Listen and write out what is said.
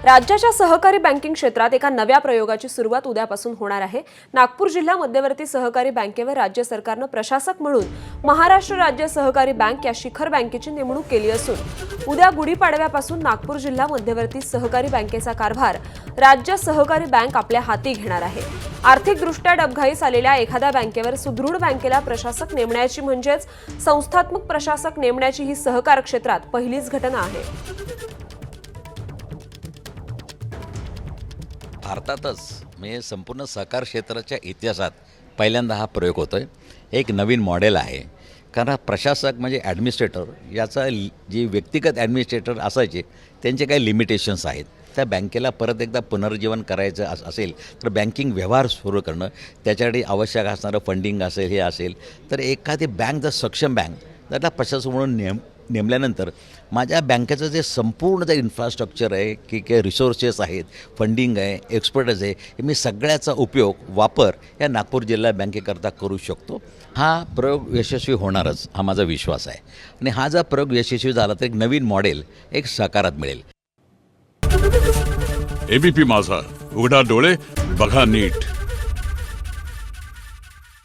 राज्याच्या सहकारी बँकिंग क्षेत्रात एका नव्या प्रयोगाची सुरुवात उद्यापासून होणार आहे। नागपूर जिल्हा मध्यवर्ती सहकारी बँकेवर राज्य सरकारने प्रशासक म्हणून महाराष्ट्र राज्य सहकारी बँक या शिखर बँकेची नेमणूक केली असून उद्या गुढीपाडव्यापासून नागपूर जिल्हा मध्यवर्ती सहकारी बँकेचा कारभार राज्य सहकारी बँक आपल्या हाती घेणार आहे। आर्थिकदृष्ट्या डबघाईस आलेल्या एखाद्या बँकेवर सुदृढ बँकेला प्रशासक नेमण्याची म्हणजेच संस्थात्मक प्रशासक नेमण्याची ही सहकार क्षेत्रात पहिलीच घटना आहे। भारतातच म्हणजे संपूर्ण सहकार क्षेत्राच्या इतिहासात पहिल्यांदा हा प्रयोग होतोय। एक नवीन मॉडेल आहे, कारण प्रशासक म्हणजे ॲडमिनिस्ट्रेटर याचा जे व्यक्तिगत ॲडमिनिस्ट्रेटर असायचे त्यांचे काही लिमिटेशन्स आहेत। त्या बँकेला परत एकदा पुनर्जीवन करायचं असेल तर बँकिंग व्यवहार सुरू करणं, त्याच्यासाठी आवश्यक असणारं फंडिंग असेल, हे असेल तर एखादी बँक जर सक्षम बँक त्याला प्रशासक म्हणून नेमल्यानंतर माझ्या बँकेचं जे संपूर्ण जे इन्फ्रास्ट्रक्चर आहे की रिसोर्सेस आहेत, फंडिंग आहे, एक्सपर्टच आहे, हे मी सगळ्याचा वापर या नागपूर जिल्हा बँकेकरता करू शकतो। हा प्रयोग यशस्वी होणारच हा माझा विश्वास आहे आणि हा जर प्रयोग यशस्वी झाला तर एक नवीन मॉडेल एक साकारात मिळेल। एबीपी माझा, उघडा डोळे बघा नीट।